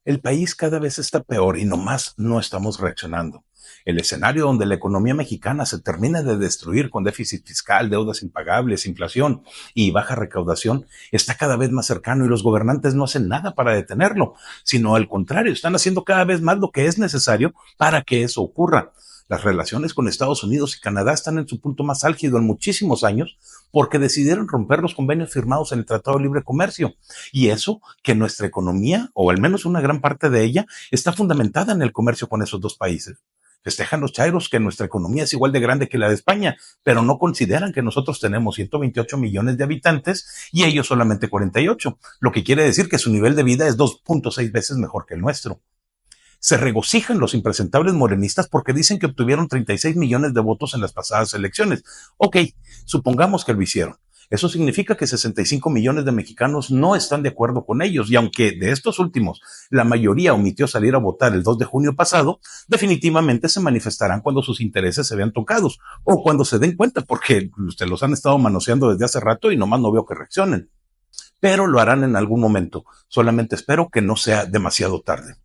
El país cada vez está peor y nomás no estamos reaccionando. El escenario donde la economía mexicana se termina de destruir con déficit fiscal, deudas impagables, inflación y baja recaudación está cada vez más cercano y los gobernantes no hacen nada para detenerlo, sino al contrario, están haciendo cada vez más lo que es necesario para que eso ocurra. Las relaciones con Estados Unidos y Canadá están en su punto más álgido en muchísimos años porque decidieron romper los convenios firmados en el Tratado de Libre Comercio. Y eso que nuestra economía, o al menos una gran parte de ella, está fundamentada en el comercio con esos dos países. Festejan los chairos que nuestra economía es igual de grande que la de España, pero no consideran que nosotros tenemos 128 millones de habitantes y ellos solamente 48, lo que quiere decir que su nivel de vida es 2.6 veces mejor que el nuestro. Se regocijan los impresentables morenistas porque dicen que obtuvieron 36 millones de votos en las pasadas elecciones. Ok, supongamos que lo hicieron. Eso significa que 65 millones de mexicanos no están de acuerdo con ellos y aunque de estos últimos la mayoría omitió salir a votar el 2 de junio pasado, definitivamente se manifestarán cuando sus intereses se vean tocados o cuando se den cuenta porque se los han estado manoseando desde hace rato y nomás no veo que reaccionen. Pero lo harán en algún momento. Solamente espero que no sea demasiado tarde.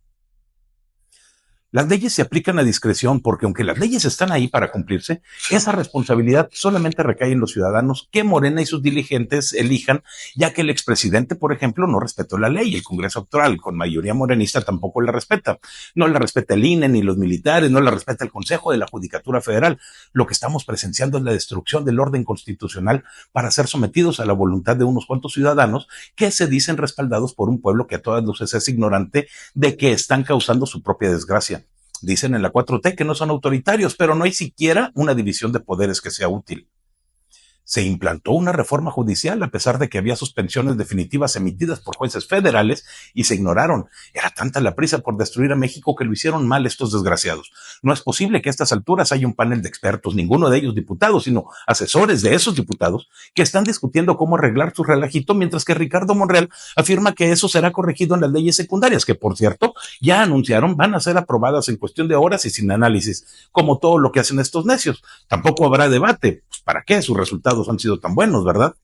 Las leyes se aplican a discreción porque aunque las leyes están ahí para cumplirse, esa responsabilidad solamente recae en los ciudadanos que Morena y sus dirigentes elijan, ya que el expresidente, por ejemplo, no respetó la ley. El Congreso actual, con mayoría morenista, tampoco la respeta. No la respeta el INE ni los militares, no la respeta el Consejo de la Judicatura Federal. Lo que estamos presenciando es la destrucción del orden constitucional para ser sometidos a la voluntad de unos cuantos ciudadanos que se dicen respaldados por un pueblo que a todas luces es ignorante de que están causando su propia desgracia. Dicen en la 4T que no son autoritarios, pero no hay siquiera una división de poderes que sea útil. Se implantó una reforma judicial a pesar de que había suspensiones definitivas emitidas por jueces federales y se ignoraron. Era tanta la prisa por destruir a México que lo hicieron mal estos desgraciados. No es posible que a estas alturas haya un panel de expertos, ninguno de ellos diputados, sino asesores de esos diputados que están discutiendo cómo arreglar su relajito, mientras que Ricardo Monreal afirma que eso será corregido en las leyes secundarias, que por cierto ya anunciaron van a ser aprobadas en cuestión de horas y sin análisis, como todo lo que hacen estos necios. Tampoco habrá debate. Pues, ¿para qué? Sus resultados han sido tan buenos, ¿verdad?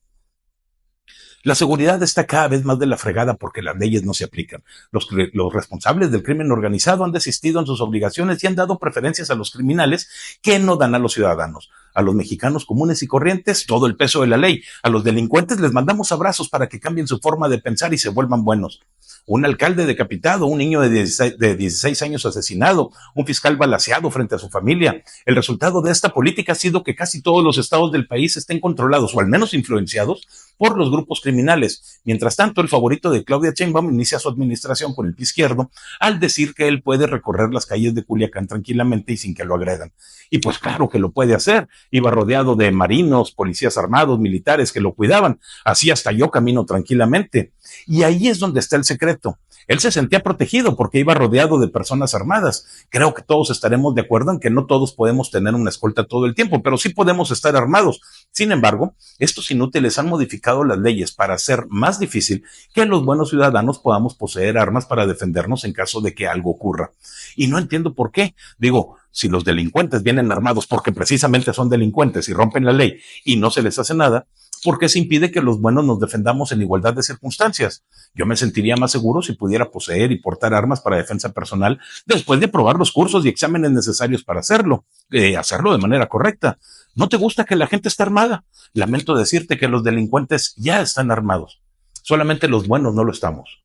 La seguridad está cada vez más de la fregada porque las leyes no se aplican. Los responsables del crimen organizado han desistido en sus obligaciones y han dado preferencias a los criminales que no dan a los ciudadanos. A los mexicanos comunes y corrientes, todo el peso de la ley. A los delincuentes les mandamos abrazos para que cambien su forma de pensar y se vuelvan buenos. Un alcalde decapitado, un niño de 16 años asesinado, un fiscal balaceado frente a su familia. El resultado de esta política ha sido que casi todos los estados del país estén controlados o al menos influenciados por los grupos criminales. Mientras tanto, el favorito de Claudia Sheinbaum inicia su administración con el pie izquierdo al decir que él puede recorrer las calles de Culiacán tranquilamente y sin que lo agredan. Y pues claro que lo puede hacer. Iba rodeado de marinos, policías armados, militares que lo cuidaban. Así hasta yo camino tranquilamente. Y ahí es donde está el secreto. Él se sentía protegido porque iba rodeado de personas armadas. Creo que todos estaremos de acuerdo en que no todos podemos tener una escolta todo el tiempo, pero sí podemos estar armados. Sin embargo, estos inútiles han modificado las leyes para hacer más difícil que los buenos ciudadanos podamos poseer armas para defendernos en caso de que algo ocurra. Y no entiendo por qué. Digo, si los delincuentes vienen armados porque precisamente son delincuentes y rompen la ley y no se les hace nada, ¿por qué se impide que los buenos nos defendamos en igualdad de circunstancias? Yo me sentiría más seguro si pudiera poseer y portar armas para defensa personal después de aprobar los cursos y exámenes necesarios para hacerlo de manera correcta. ¿No te gusta que la gente esté armada? Lamento decirte que los delincuentes ya están armados. Solamente los buenos no lo estamos.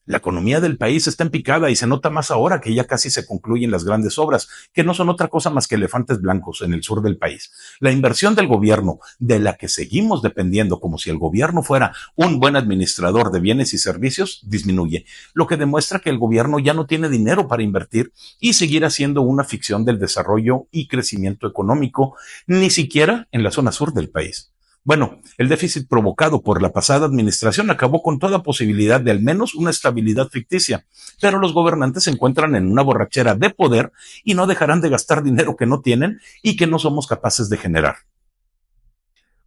La economía del país está en picada y se nota más ahora que ya casi se concluyen las grandes obras, que no son otra cosa más que elefantes blancos en el sur del país. La inversión del gobierno, de la que seguimos dependiendo como si el gobierno fuera un buen administrador de bienes y servicios, disminuye, lo que demuestra que el gobierno ya no tiene dinero para invertir y seguir haciendo una ficción del desarrollo y crecimiento económico, ni siquiera en la zona sur del país. Bueno, el déficit provocado por la pasada administración acabó con toda posibilidad de al menos una estabilidad ficticia, pero los gobernantes se encuentran en una borrachera de poder y no dejarán de gastar dinero que no tienen y que no somos capaces de generar.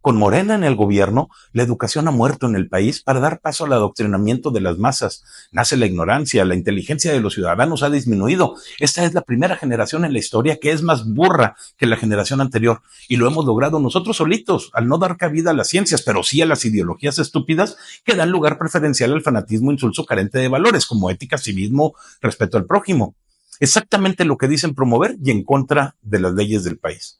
Con Morena en el gobierno, la educación ha muerto en el país para dar paso al adoctrinamiento de las masas. Nace la ignorancia, la inteligencia de los ciudadanos ha disminuido. Esta es la primera generación en la historia que es más burra que la generación anterior. Y lo hemos logrado nosotros solitos, al no dar cabida a las ciencias, pero sí a las ideologías estúpidas que dan lugar preferencial al fanatismo insulso carente de valores, como ética, civismo, respeto al prójimo. Exactamente lo que dicen promover y en contra de las leyes del país.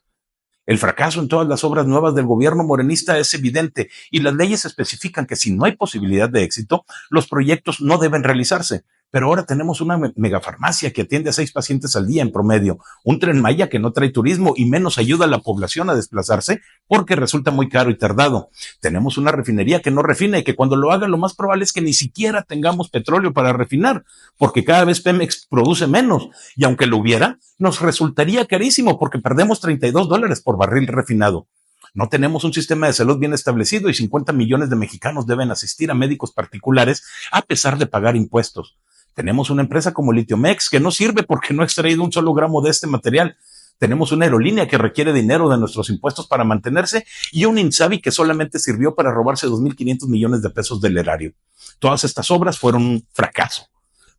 El fracaso en todas las obras nuevas del gobierno morenista es evidente y las leyes especifican que si no hay posibilidad de éxito, los proyectos no deben realizarse. Pero ahora tenemos una megafarmacia que atiende a 6 pacientes al día en promedio, un Tren Maya que no trae turismo y menos ayuda a la población a desplazarse porque resulta muy caro y tardado. Tenemos una refinería que no refina y que cuando lo haga lo más probable es que ni siquiera tengamos petróleo para refinar, porque cada vez Pemex produce menos y aunque lo hubiera, nos resultaría carísimo porque perdemos $32 por barril refinado. No tenemos un sistema de salud bien establecido y 50 millones de mexicanos deben asistir a médicos particulares a pesar de pagar impuestos. Tenemos una empresa como Litiomex que no sirve porque no ha extraído un solo gramo de este material. Tenemos una aerolínea que requiere dinero de nuestros impuestos para mantenerse y un INSABI que solamente sirvió para robarse 2.500 millones de pesos del erario. Todas estas obras fueron un fracaso.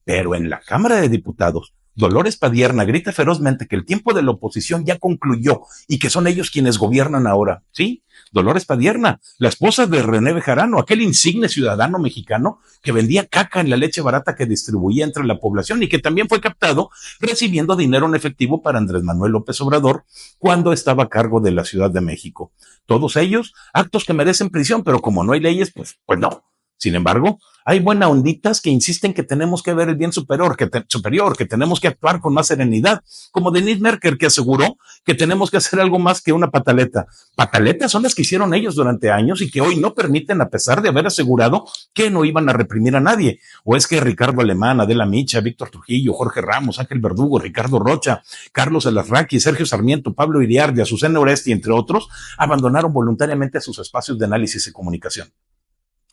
Pero en la Cámara de Diputados, Dolores Padierna grita ferozmente que el tiempo de la oposición ya concluyó y que son ellos quienes gobiernan ahora. Sí, Dolores Padierna, la esposa de René Bejarano, aquel insigne ciudadano mexicano que vendía caca en la leche barata que distribuía entre la población y que también fue captado recibiendo dinero en efectivo para Andrés Manuel López Obrador cuando estaba a cargo de la Ciudad de México. Todos ellos, actos que merecen prisión, pero como no hay leyes, pues no. Sin embargo, hay buena onditas que insisten que tenemos que ver el bien superior, que tenemos que actuar con más serenidad, como Denise Merker, que aseguró que tenemos que hacer algo más que una pataleta. Pataletas son las que hicieron ellos durante años y que hoy no permiten, a pesar de haber asegurado que no iban a reprimir a nadie. O es que Ricardo Alemán, Adela Micha, Víctor Trujillo, Jorge Ramos, Ángel Verdugo, Ricardo Rocha, Carlos Alarraqui, Sergio Sarmiento, Pablo Iriarte, Azucena Oresti, entre otros, abandonaron voluntariamente sus espacios de análisis y comunicación.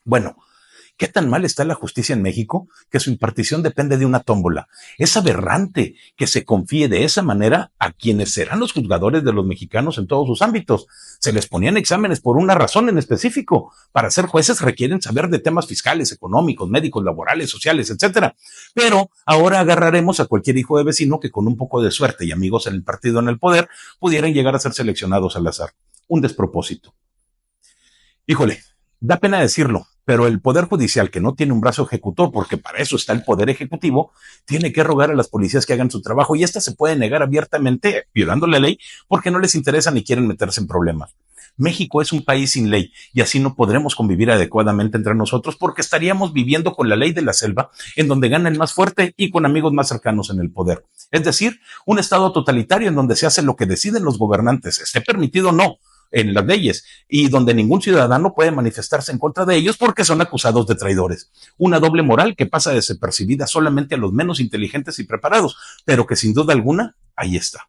Bueno, ¿qué tan mal está la justicia en México que su impartición depende de una tómbola? Es aberrante que se confíe de esa manera a quienes serán los juzgadores de los mexicanos en todos sus ámbitos. Se les ponían exámenes por una razón en específico. Para ser jueces requieren saber de temas fiscales, económicos, médicos, laborales, sociales, etcétera. Pero ahora agarraremos a cualquier hijo de vecino que con un poco de suerte y amigos en el partido en el poder pudieran llegar a ser seleccionados al azar. Un despropósito. Híjole, da pena decirlo, pero el Poder Judicial, que no tiene un brazo ejecutor, porque para eso está el Poder Ejecutivo, tiene que rogar a las policías que hagan su trabajo y éstas se pueden negar abiertamente, violando la ley, porque no les interesa ni quieren meterse en problemas. México es un país sin ley y así no podremos convivir adecuadamente entre nosotros porque estaríamos viviendo con la ley de la selva, en donde gana el más fuerte y con amigos más cercanos en el poder. Es decir, un estado totalitario en donde se hace lo que deciden los gobernantes, esté permitido o no en las leyes, y donde ningún ciudadano puede manifestarse en contra de ellos porque son acusados de traidores. Una doble moral que pasa desapercibida solamente a los menos inteligentes y preparados, pero que sin duda alguna ahí está.